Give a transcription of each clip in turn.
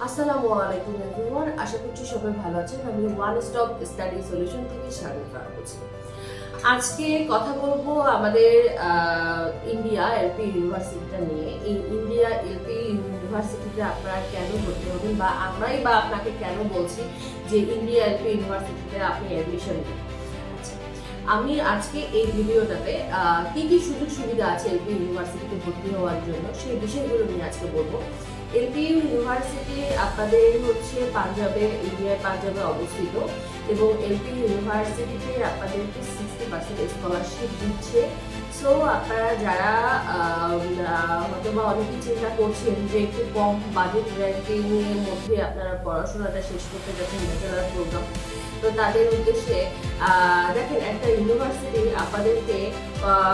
আসসালামু আলাইকুম এভরিওয়ান, আশা করছি সবাই ভালো আছেন। আমি ওয়ান স্টপ স্টাডি সলিউশন থেকে শারমিফা বলছি। আজকে কথা বলবো আমাদের ইন্ডিয়া এলপি ইউনিভার্সিটিটা নিয়ে। এই ইন্ডিয়া এলপি ইউনিভার্সিটিতে আপনারা কেন ভর্তি হবেন, বা আমরাই বা আপনাকে কেন বলছি যে ইন্ডিয়া এলপি ইউনিভার্সিটিতে আপনি অ্যাডমিশন নিন। আমি আজকে এই ভিডিওটাতে কি কি সুযোগ সুবিধা আছে এলপি ইউনিভার্সিটিতে ভর্তি হওয়ার জন্য সেই বিষয়গুলো নিয়ে আজকে বলবো। এলপি ইউনিভার্সিটি আপনাদের হচ্ছে পাঞ্জাবে, ইন্ডিয়ার পাঞ্জাবে অবস্থিত, এবং এলপি ইউনিভার্সিটিতে আপনাদেরকে 60% স্কলারশিপ দিচ্ছে। সো আপনারা যারা হয়তো বা অনেকেই চিন্তা করছেন যে একটু কম বাজেট র্যাঙ্কিং এর মধ্যে আপনারা পড়াশোনাটা শেষ করতে যাচ্ছেন ব্যাচেলার প্রোগ্রাম, তো তাদের উদ্দেশ্যে দেখেন, একটা ইউনিভার্সিটি আপনাদেরকে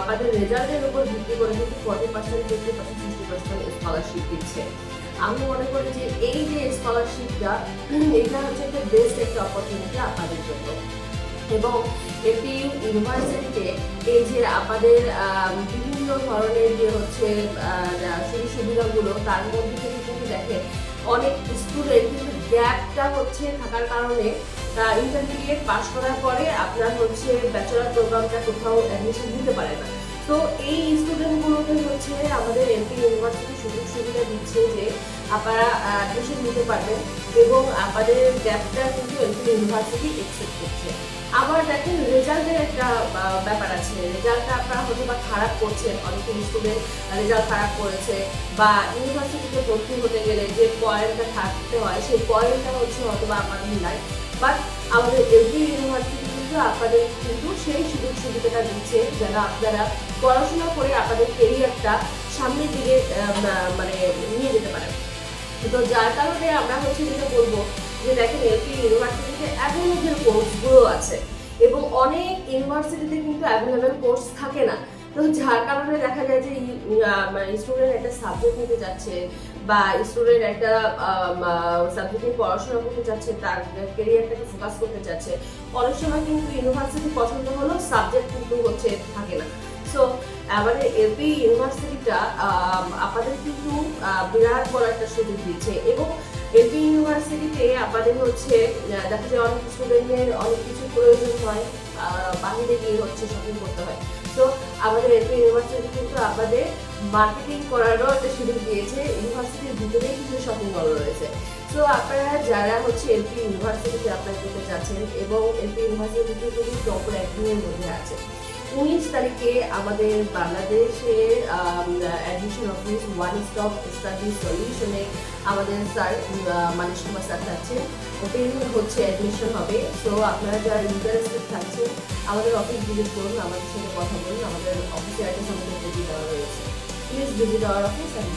আপনাদের রেজাল্টের উপর ভিত্তি করে কিন্তু 40%, 50%, 60% স্কলারশিপ দিচ্ছে। আমি মনে করি যে এই যে স্কলারশিপটা, এটা হচ্ছে একটা বেস্ট একটা অপরচুনিটি আপনাদের জন্য। এবং এলপি ইউনিভার্সিটিতে এই যে আপনাদের বিভিন্ন ধরনের যে হচ্ছে সুযোগ সুবিধাগুলো, তার মধ্যে থেকে কিন্তু দেখেন অনেক স্টুডেন্ট কিন্তু গ্যাপটা হচ্ছে থাকার কারণে ইন্টারমিডিয়েট পাস করার পরে আপনার হচ্ছে ব্যাচেলার প্রোগ্রামটা কোথাও অ্যাডমিশন নিতে পারে না। তো এই স্টুডেন্টগুলোকে হচ্ছে আমাদের এলপি ইউনিভার্সিটি সুযোগ সুবিধা দিচ্ছে যে আপনারা অ্যাডমিশন নিতে পারবেন, এবং আপনাদের গ্যাপটা কিন্তু এলপি ইউনিভার্সিটি একসেপ্ট করছে। আবার দেখেন, রেজাল্টের একটা ব্যাপার আছে। রেজাল্টটা আপনারা হয়তো বা খারাপ করছেন, অনেকে স্টুডেন্ট রেজাল্ট খারাপ করেছে, বা ইউনিভার্সিটিতে ভর্তি হতে গেলে যে পয়েন্টটা থাকতে হয় সেই পয়েন্টটা হচ্ছে হয়তো বা আপনাদের নাই। বাট আমাদের এলপি ইউনিভার্সিটি কিন্তু আপনাদের কিন্তু সেই সুযোগ সুবিধাটা দিচ্ছে যেন আপনারা পড়াশোনা করে আপনাদের কেরিয়ারটা সামনের দিকে মানে নিয়ে যেতে পারেন। তো যার কারণে আমরা হচ্ছে যেটা বলবো যে দেখেন, এলপি ইউনিভার্সিটিতে অ্যাভেলেবেল কোর্সগুলো আছে, এবং অনেক ইউনিভার্সিটিতে কিন্তু অ্যাভেলেবেল কোর্স থাকে না। তো যার কারণে দেখা যায় যে স্টুডেন্ট একটা সাবজেক্ট নিতে যাচ্ছে, বা স্টুডেন্ট একটা সাবজেক্ট নিয়ে পড়াশোনা করতে চাচ্ছে, তার কেরিয়ারটাকে ফোকাস করতে চাচ্ছে, অনেক সময় কিন্তু ইউনিভার্সিটি পছন্দ হলো, সাবজেক্ট কিন্তু হচ্ছে থাকে না। সো আমাদের এলপি ইউনিভার্সিটিটা আপনাদের কিন্তু বিরাট বড় একটা সুযোগ দিচ্ছে। এবং এলপি ইউনিভার্সিটিতে আপনাদের হচ্ছে দেখা যায় অনেক স্টুডেন্টের অনেক কিছু প্রয়োজন হয়, বাহিরে গিয়ে হচ্ছে শপিং করতে হয়। তো আমাদের এলপি ইউনিভার্সিটি কিন্তু আপনাদের মার্কেটিং করারও একটা সুযোগ দিয়েছে। ইউনিভার্সিটির ভিতরেই কিন্তু শপিং মল রয়েছে। তো আপনারা যারা হচ্ছে এলপি ইউনিভার্সিটিতে অ্যাপ্লাই করতে চাচ্ছেন, এবং এলপি ইউনিভার্সিটি কিন্তু টপ র্যাঙ্কিংয়ের মধ্যে আছে, 19 তারিখে আমাদের বাংলাদেশে admission office one stop study সলিউশনে আমাদের স্যার মানিশ কুমার স্যার থাকছেন, ওপেন হচ্ছে অ্যাডমিশন হবে। সো আপনারা যারা ইন্টারেস্টেড থাকছেন আমাদের অফিস ভিজিট করুন, আমাদের সাথে কথা বলুন। আমাদের অফিসে অ্যাড্রেস আমাদের দেওয়া রয়েছে। Please visit our office and